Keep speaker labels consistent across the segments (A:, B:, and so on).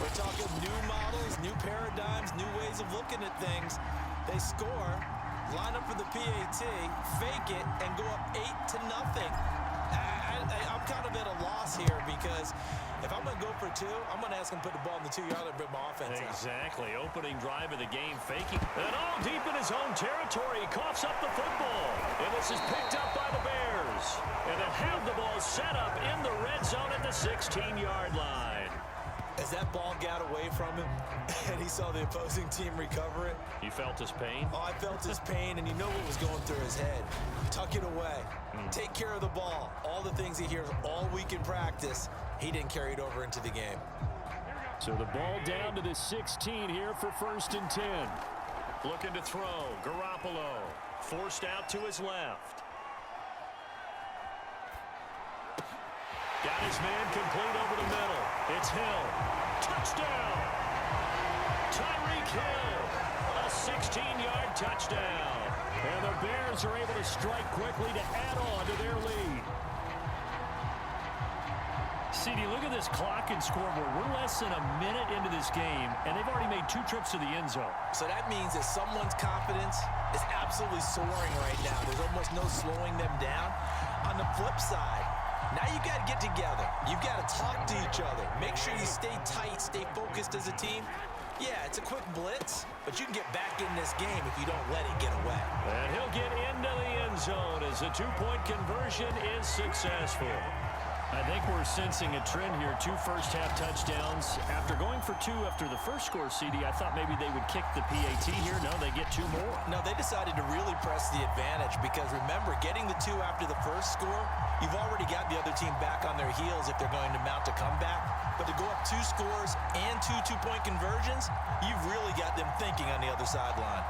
A: we're talking new models, new paradigms, new ways of looking at things. They score, line up for the PAT, fake it, and go up 8-0. I'm kind of at a loss here because if I'm going to go for two, I'm going to ask him to put the ball in the 2-yard line and bring my offense out.
B: Exactly. Opening drive of the game, faking. And all deep in his own territory. He coughs up the football. And this is picked up by the Bears. And they'll have the ball set up in the red zone at the 16-yard line.
A: As that ball got away from him and he saw the opposing team recover it.
B: You felt his pain?
A: Oh, I felt his pain, and you know what was going through his head. Tuck it away. Take care of the ball. All the things he hears all week in practice, he didn't carry it over into the game.
B: So the ball down to the 16 here for 1st and 10. Looking to throw. Garoppolo forced out to his left. Got his man complete over the middle. It's Hill. Touchdown! Tyreek Hill. A 16-yard touchdown. And the Bears are able to strike quickly to add on to their lead. CD, look at this clock and scoreboard. We're less than a minute into this game, and they've already made 2 trips to the end zone.
A: So that means that someone's confidence is absolutely soaring right now. There's almost no slowing them down. On the flip side, now you got to get together. You've got to talk to each other. Make sure you stay tight, stay focused as a team. Yeah, it's a quick blitz, but you can get back in this game if you don't let it get away.
B: And he'll get into the end zone as the 2-point conversion is successful. I think we're sensing a trend here. 2 first-half touchdowns. After going for 2 after the first score, CD, I thought maybe they would kick the PAT here. No, they get 2 more.
A: No, they decided to really press the advantage because, remember, getting the 2 after the first score, you've already got the other team back on their heels if they're going to mount a comeback. But to go up 2 scores and 2 two-point conversions, you've really got them thinking on the other sideline.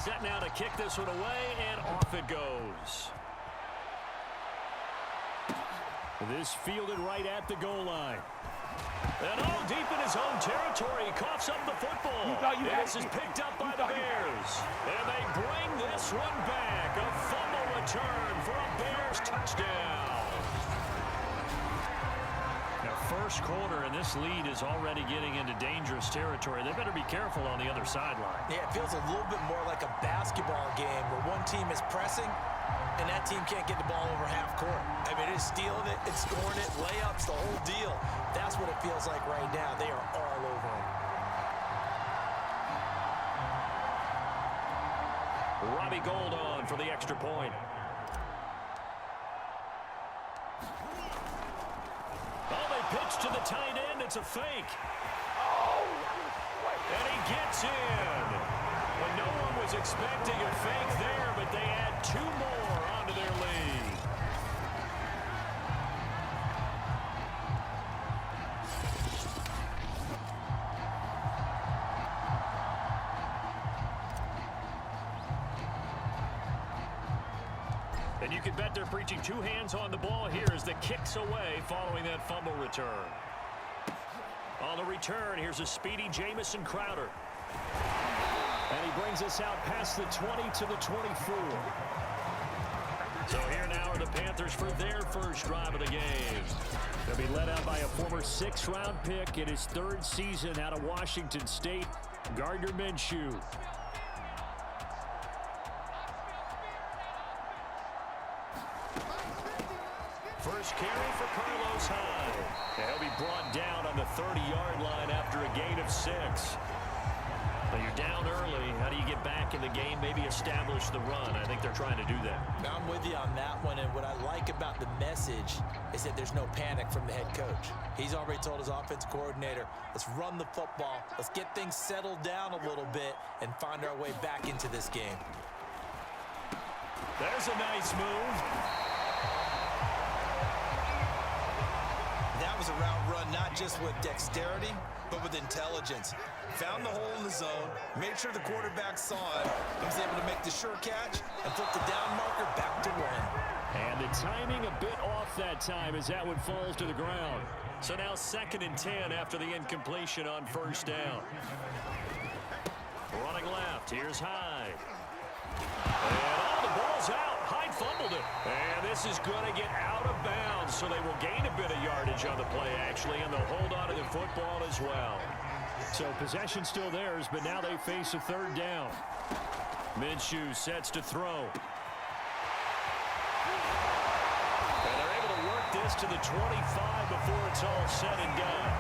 B: Set now to kick this one away, and off it goes. This fielded right at the goal line. And all deep in his own territory, he coughs up the football. This is picked up by the Bears. And they bring this one back. A fumble return for a Bears touchdown. Now, first quarter, and this lead is already getting into dangerous territory. They better be careful on the other sideline.
A: Yeah, it feels a little bit more like a basketball game where one team is pressing and that team can't get the ball over half court. I mean, it's stealing it, it's scoring it, layups, the whole deal. That's what it feels like right now. They are all over him.
B: Robbie Gould on for the extra point. Oh, they pitch to the tight end. It's a fake. And he gets in. Well, no one was expecting a fake there, but they add 2 more onto their lead. And you can bet they're preaching 2 hands on the ball here as the kick's away following that fumble return. On the return, here's a speedy Jamison Crowder. And he brings us out past the 20 to the 24. So here now are the Panthers for their first drive of the game. They'll be led out by a former 6th-round pick in his 3rd season out of Washington State, Gardner Minshew. First carry for Carlos Hyde. He'll be brought down on the 30-yard line after a gain of 6. Now you're down early, how do you get back in the game, maybe establish the run? I think they're trying to do that.
A: I'm with you on that one, and what I like about the message is that there's no panic from the head coach. He's already told his offense coordinator, let's run the football, let's get things settled down a little bit and find our way back into this game.
B: There's a nice move.
A: That was a route run not just with dexterity, but with intelligence. Found the hole in the zone, made sure the quarterback saw it, and was able to make the sure catch and flip the down marker back to run.
B: And the timing a bit off that time as that one falls to the ground. So now 2nd and 10 after the incompletion on 1st down. Running left, here's Hyde. And the ball's out. Hyde fumbled it. And this is going to get out of bounds, so they will gain a bit of yardage on the play, actually, and they'll hold on to the football as well. So possession still theirs, but now they face a 3rd down. Minshew sets to throw. And they're able to work this to the 25 before it's all said and done.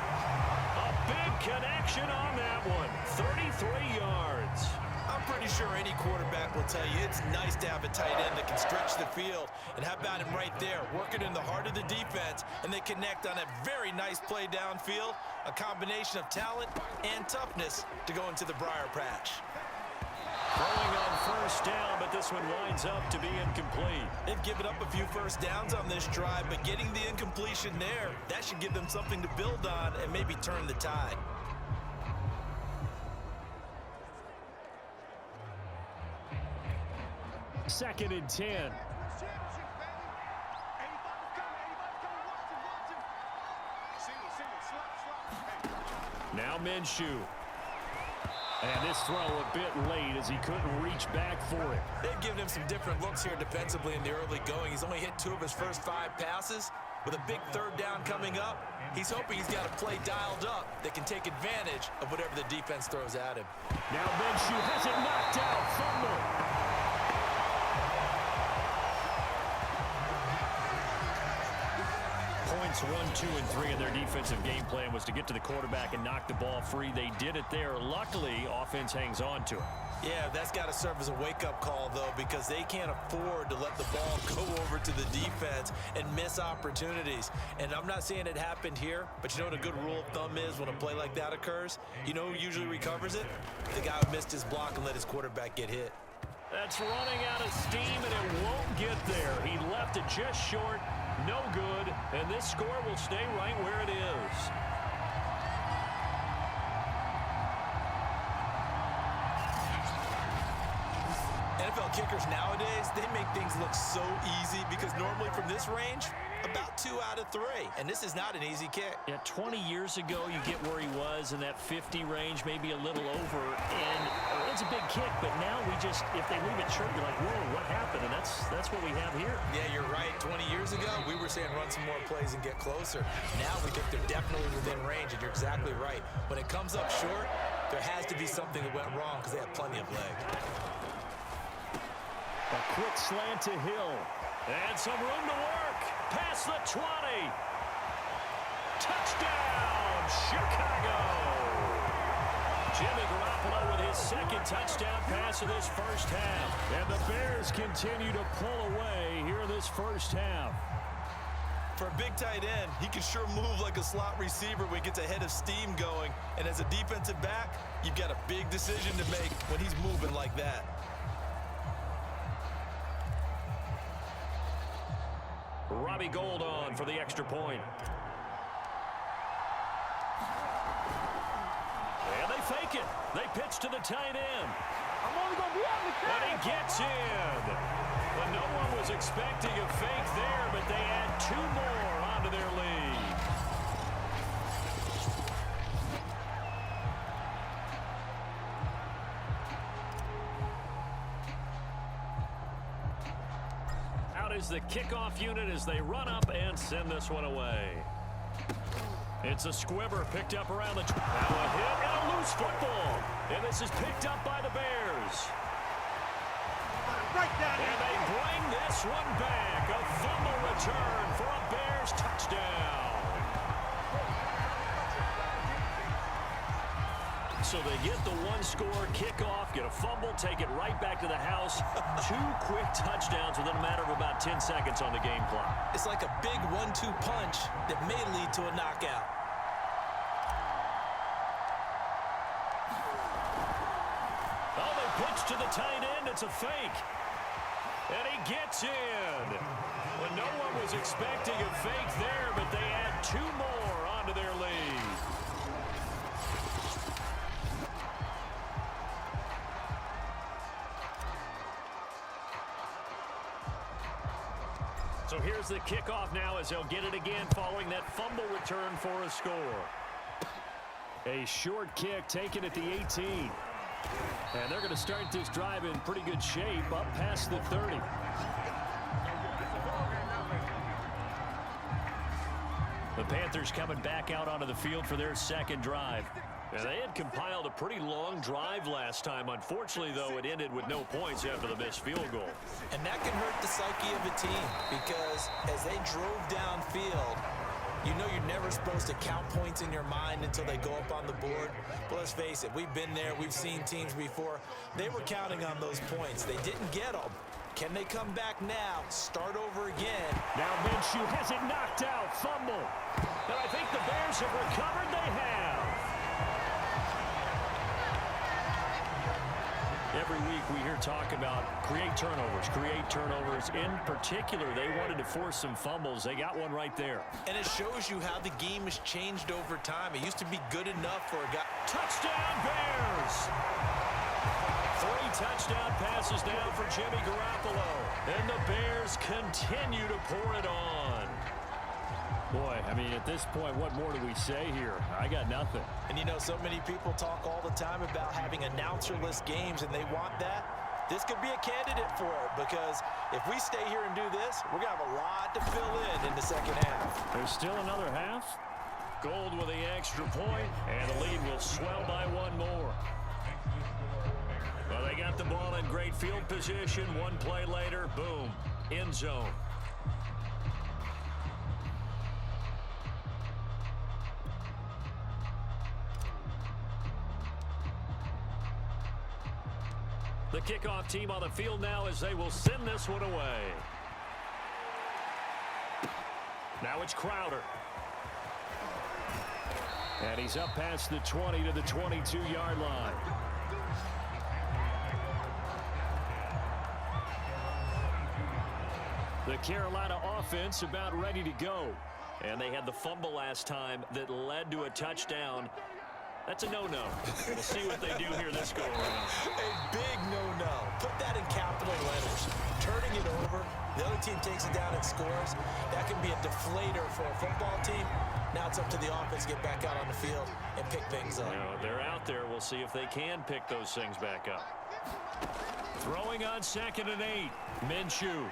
B: A big connection on that one. 33 yards.
A: I'm pretty sure any quarterback will tell you it's nice to have a tight end that can stretch the field. And how about him right there, working in the heart of the defense, and they connect on a very nice play downfield, a combination of talent and toughness to go into the briar patch.
B: Throwing on 1st down, but this one winds up to be incomplete.
A: They've given up a few first downs on this drive, but getting the incompletion there, that should give them something to build on and maybe turn the tide.
B: Second and 10. Now Minshew. And this throw a bit late as he couldn't reach back for it.
A: They've given him some different looks here defensively in the early going. He's only hit 2 of his first 5 passes. With a big 3rd down coming up, he's hoping he's got a play dialed up that can take advantage of whatever the defense throws at him.
B: Now Minshew has it knocked out. Fumble. Points 1, 2, and 3 in their defensive game plan was to get to the quarterback and knock the ball free. They did it there. Luckily, offense hangs on to it.
A: Yeah, that's got to serve as a wake-up call, though, because they can't afford to let the ball go over to the defense and miss opportunities. And I'm not saying it happened here, but you know what a good rule of thumb is when a play like that occurs? You know who usually recovers it? The guy who missed his block and let his quarterback get hit.
B: That's running out of steam, and it won't get there. He left it just short. No good, and this score will stay right where it is.
A: NFL kickers nowadays, they make things look so easy because normally from this range, about 2 out of 3. And this is not an easy kick.
B: Yeah, 20 years ago, you get where he was in that 50 range, maybe a little over, and it's a big kick, but now we just, if they leave it short, you're like, whoa, what happened? And that's what we have here.
A: Yeah, you're right. 20 years ago, we were saying run some more plays and get closer. Now we think they're definitely within range, and you're exactly right. When it comes up short, there has to be something that went wrong because they have plenty of leg.
B: A quick slant to Hill. And some room to work. Past the 20. Touchdown, Chicago. Jimmy Garoppolo with his 2nd touchdown pass of this first half. And the Bears continue to pull away here in this first half.
A: For a big tight end, he can sure move like a slot receiver when he gets a head of steam going. And as a defensive back, you've got a big decision to make when he's moving like that.
B: Robbie Gould on for the extra point. And they fake it. They pitch to the tight end.
C: I'm only going to be on the
B: And he gets in. But no one was expecting a fake there, but they add 2 more onto their lead. Out is the kickoff unit as they run up and send this one away. It's a squibber picked up around the... Now a hit and a loose football. And this is picked up by the Bears. And they bring this one back. A fumble return for a Bears touchdown. So they get the one-score kickoff, get a fumble, take it right back to the house. 2 quick touchdowns within a matter of about 10 seconds on the game clock.
A: It's like a big 1-2 punch that may lead to a knockout.
B: Oh, they pitch to the tight end. It's a fake. And he gets in. Well, no one was expecting a fake there, but they add 2 more onto their lead. So here's the kickoff now as they'll get it again following that fumble return for a score. A short kick taken at the 18. And they're going to start this drive in pretty good shape up past the 30. The Panthers coming back out onto the field for their second drive. And they had compiled a pretty long drive last time. Unfortunately, though, it ended with no points after the missed field goal.
A: And that can hurt the psyche of a team because as they drove downfield, you know you're never supposed to count points in your mind until they go up on the board. But let's face it, we've been there. We've seen teams before. They were counting on those points. They didn't get them. Can they come back now, start over again?
B: Now Minshew has it knocked out. Fumble. And I think the Bears have recovered. They have. Every week we hear talk about create turnovers. In particular, they wanted to force some fumbles. They got one right there.
A: And it shows you how the game has changed over time. It used to be good enough for a guy.
B: Touchdown, Bears! 3 touchdown passes now for Jimmy Garoppolo. And the Bears continue to pour it on. Boy, I mean, at this point, what more do we say here? I got nothing.
A: And, you know, so many people talk all the time about having announcer-less games, and they want that. This could be a candidate for it because if we stay here and do this, we're going to have a lot to fill in the second half.
B: There's still another half. Gold with the extra point, and the lead will swell by 1 more. Well, they got the ball in great field position. 1 play later, boom, end zone. The kickoff team on the field now as they will send this one away. Now it's Crowder. And he's up past the 20 to the 22-yard line. The Carolina offense about ready to go. And they had the fumble last time that led to a touchdown. That's a no-no. We'll see what they do here this go around.
A: A big no-no. Put that in capital letters. Turning it over, the other team takes it down and scores. That can be a deflator for a football team. Now it's up to the offense to get back out on the field and pick things up.
B: You know, they're out there. We'll see if they can pick those things back up. Throwing on 2nd and 8. Minshew.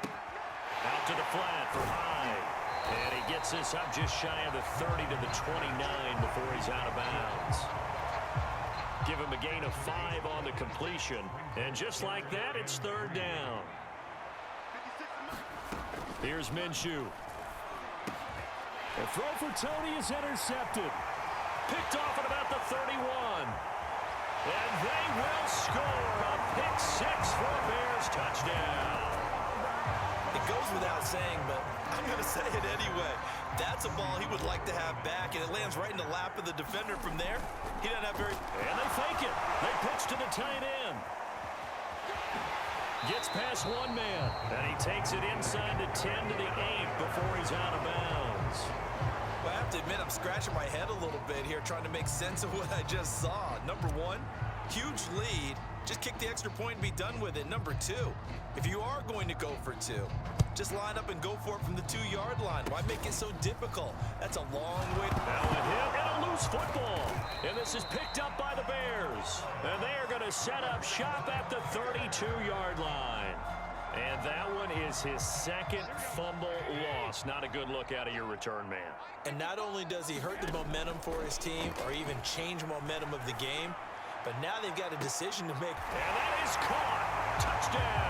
B: Out to the flat for Hyde. And he gets this up just shy of the 30 to the 29 before he's out of bounds. Give him a gain of 5 on the completion. And just like that, it's 3rd down. Here's Minshew. The throw for Tony is intercepted. Picked off at about the 31. And they will score a pick 6 for a Bears touchdown.
A: It goes without saying, but I'm going to say it anyway. That's a ball he would like to have back, and it lands right in the lap of the defender from there. He doesn't have very...
B: And they fake it. They pitch to the tight end. Gets past 1 man, and he takes it inside the 10 to the 8 before he's out of bounds.
A: Well, I have to admit, I'm scratching my head a little bit here trying to make sense of what I just saw. Number 1, huge lead. Just kick the extra point and be done with it. Number 2, if you are going to go for 2, just line up and go for it from the 2-yard line. Why make it so difficult? That's a long way.
B: Now a hit and a loose football. And this is picked up by the Bears. And they are going to set up shop at the 32-yard line. And that one is his 2nd fumble loss. Not a good look out of your return man.
A: And not only does he hurt the momentum for his team or even change momentum of the game, but now they've got a decision to make.
B: And that is caught. Touchdown.